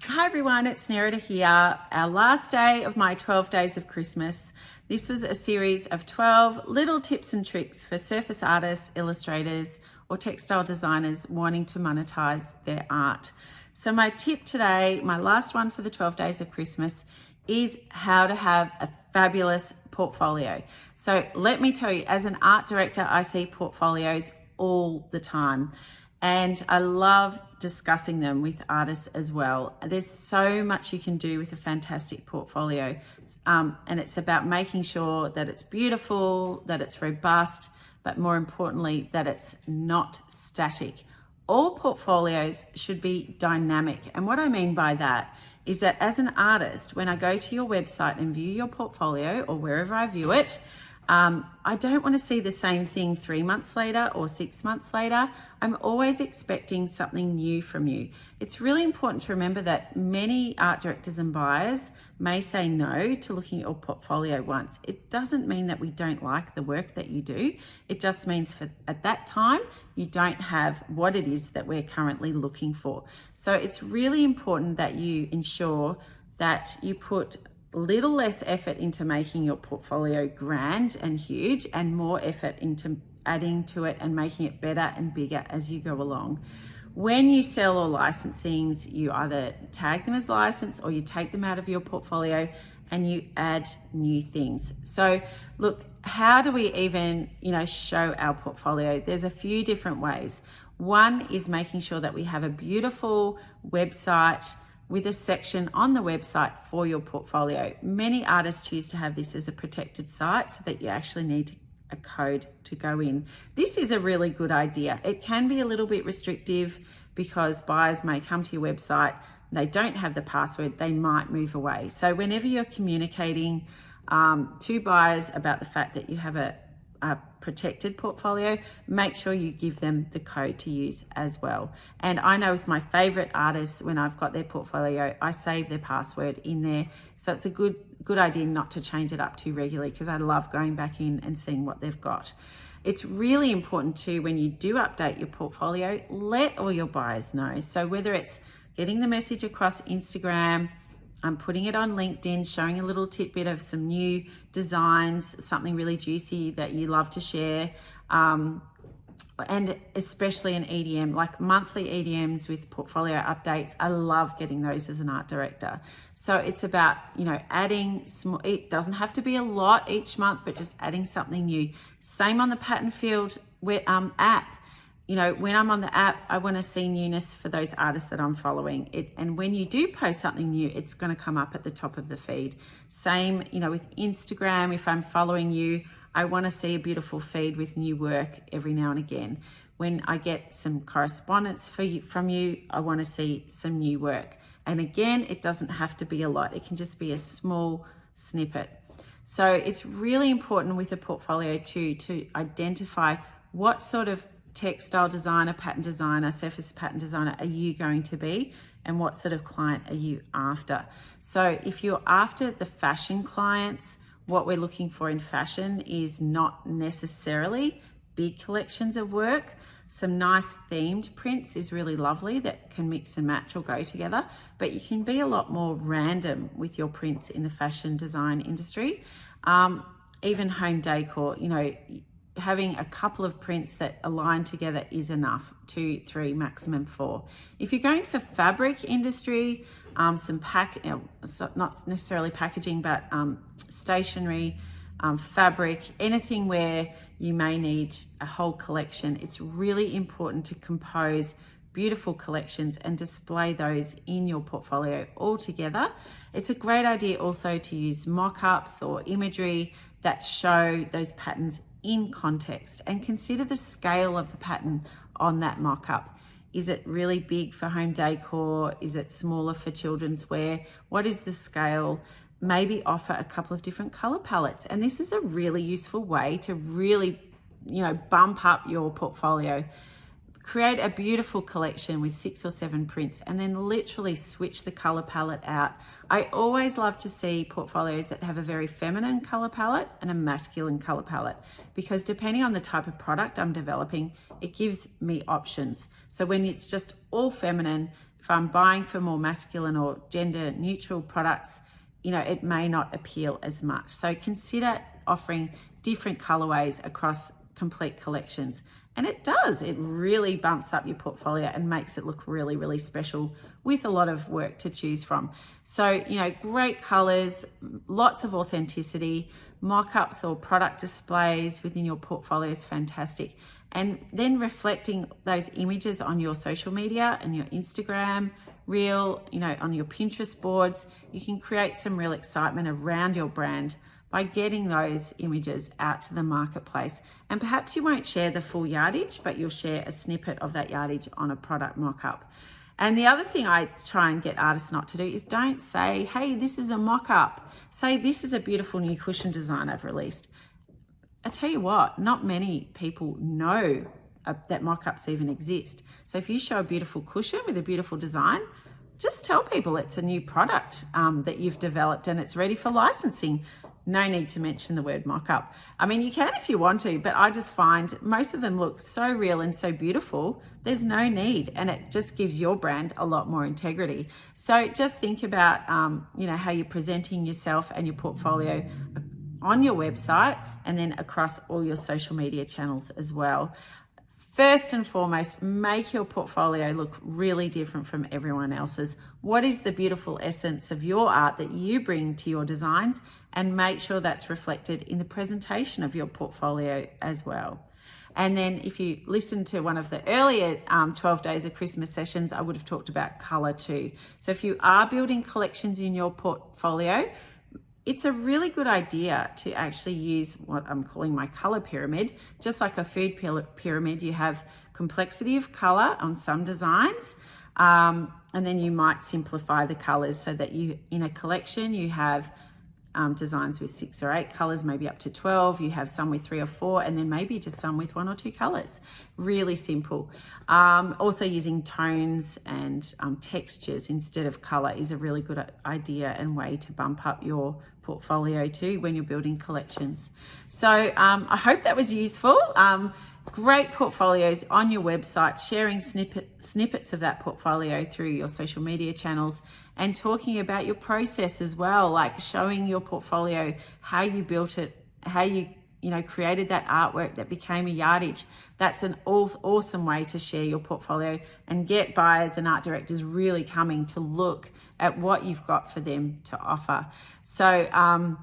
Hi everyone, it's Nerida here. Our last day of my 12 days of Christmas. This was a series of 12 little tips and tricks for surface artists, illustrators, or textile designers wanting to monetize their art. So my tip today, my last one for the 12 days of Christmas, is how to have a fabulous portfolio. So let me tell you, as an art director, I see portfolios all the time. And I love discussing them with artists as well. There's so much you can do with a fantastic portfolio. And it's about making sure that it's beautiful, that it's robust, but more importantly, that it's not static. All portfolios should be dynamic. And what I mean by that is that as an artist, when I go to your website and view your portfolio or wherever I view it, I don't want to see the same thing 3 months later or 6 months later. I'm always expecting something new from you. It's really important to remember that many art directors and buyers may say no to looking at your portfolio once. It doesn't mean that we don't like the work that you do. It just means at that time, you don't have what it is that we're currently looking for. So it's really important that you ensure that you put little less effort into making your portfolio grand and huge and more effort into adding to it and making it better and bigger as you go along. When you sell or license things, you either tag them as license or you take them out of your portfolio and you add new things. So look, how do we even, show our portfolio? There's a few different ways. One is making sure that we have a beautiful website with a section on the website for your portfolio. Many artists choose to have this as a protected site so that you actually need a code to go in. This is a really good idea. It can be a little bit restrictive because buyers may come to your website, they don't have the password, they might move away. So whenever you're communicating to buyers about the fact that you have a protected portfolio, make sure you give them the code to use as well. And I know with my favorite artists, when I've got their portfolio, I save their password in there. So it's a good idea not to change it up too regularly because I love going back in and seeing what they've got. It's really important too, when you do update your portfolio, let all your buyers know. So whether it's getting the message across Instagram, putting it on LinkedIn, showing a little tidbit of some new designs, something really juicy that you love to share, and especially an EDM, like monthly EDMs with portfolio updates. I love getting those as an art director. So it's about, adding small, it doesn't have to be a lot each month, but just adding something new. Same on the Patternfield app. When I'm on the app, I want to see newness for those artists that I'm following. And when you do post something new, it's going to come up at the top of the feed. Same, with Instagram, if I'm following you, I want to see a beautiful feed with new work every now and again. When I get some correspondence from you, I want to see some new work. And again, it doesn't have to be a lot. It can just be a small snippet. So it's really important with a portfolio too, to identify what sort of textile designer, pattern designer, surface pattern designer are you going to be, and what sort of client are you after? So if you're after the fashion clients, what we're looking for in fashion is not necessarily big collections of work. Some nice themed prints is really lovely that can mix and match or go together, but you can be a lot more random with your prints in the fashion design industry. Even home decor, having a couple of prints that align together is enough. 2, 3, maximum 4. If you're going for fabric industry, not necessarily packaging, but stationery, fabric, anything where you may need a whole collection, it's really important to compose beautiful collections and display those in your portfolio all together. It's a great idea also to use mock-ups or imagery that show those patterns in context, and consider the scale of the pattern on that mock-up. Is it really big for home decor? Is it smaller for children's wear? What is the scale? Maybe offer a couple of different color palettes. And this is a really useful way to really, bump up your portfolio. create a beautiful collection with 6 or 7 prints, and then literally switch the color palette out. I always love to see portfolios that have a very feminine color palette and a masculine color palette, because depending on the type of product I'm developing, it gives me options. So when it's just all feminine, if I'm buying for more masculine or gender neutral products, it may not appeal as much. So consider offering different colorways across complete collections. And it does, it really bumps up your portfolio and makes it look really, really special with a lot of work to choose from. So, great colors, lots of authenticity, mock-ups or product displays within your portfolio is fantastic. And then reflecting those images on your social media and your Instagram reel, on your Pinterest boards, you can create some real excitement around your brand by getting those images out to the marketplace. And perhaps you won't share the full yardage, but you'll share a snippet of that yardage on a product mock-up. And the other thing I try and get artists not to do is don't say, hey, this is a mock-up. Say, this is a beautiful new cushion design I've released. I tell you what, not many people know that mock-ups even exist. So if you show a beautiful cushion with a beautiful design, just tell people it's a new product that you've developed and it's ready for licensing. No need to mention the word mock-up. I mean, you can if you want to, but I just find most of them look so real and so beautiful, there's no need, and it just gives your brand a lot more integrity. So just think about, how you're presenting yourself and your portfolio on your website and then across all your social media channels as well. First and foremost, make your portfolio look really different from everyone else's. What is the beautiful essence of your art that you bring to your designs, and make sure that's reflected in the presentation of your portfolio as well. And then if you listen to one of the earlier 12 Days of Christmas sessions, I would have talked about color too. So if you are building collections in your portfolio, it's a really good idea to actually use what I'm calling my color pyramid. Just like a food pyramid, you have complexity of color on some designs, and then you might simplify the colors so that you, in a collection, you have designs with 6 or 8 colors, maybe up to 12. You have some with 3 or 4, and then maybe just some with 1 or 2 colors. Really simple. Also using tones and textures instead of color is a really good idea and way to bump up your portfolio too when you're building collections. So I hope that was useful. Great portfolios on your website, sharing snippets of that portfolio through your social media channels, and talking about your process as well, like showing your portfolio, how you built it, how you created that artwork that became a yardage. That's an awesome way to share your portfolio and get buyers and art directors really coming to look at what you've got for them to offer. So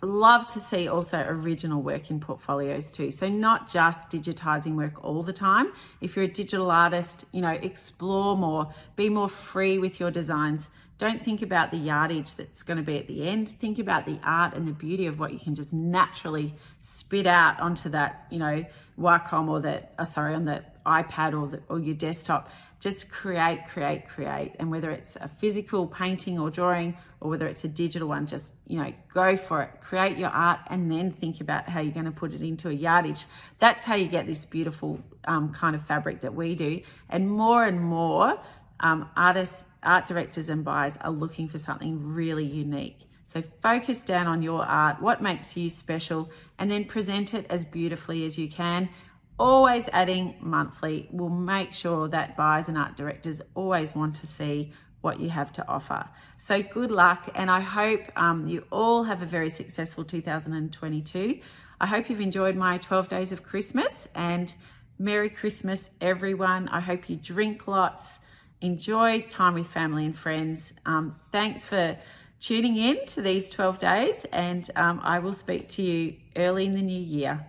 love to see also original work in portfolios too. So not just digitizing work all the time. If you're a digital artist, explore more, be more free with your designs. Don't think about the yardage that's going to be at the end. Think about the art and the beauty of what you can just naturally spit out onto that, Wacom or on the iPad or your desktop. Just create. And whether it's a physical painting or drawing, or whether it's a digital one, just, go for it. Create your art and then think about how you're going to put it into a yardage. That's how you get this beautiful kind of fabric that we do. And more artists, art directors and buyers are looking for something really unique. So focus down on your art, what makes you special, and then present it as beautifully as you can. Always adding monthly will make sure that buyers and art directors always want to see what you have to offer. So good luck, and I hope you all have a very successful 2022. I hope you've enjoyed my 12 Days of Christmas, and Merry Christmas, everyone. I hope you drink lots, enjoy time with family and friends. Thanks for tuning in to these 12 days, and I will speak to you early in the new year.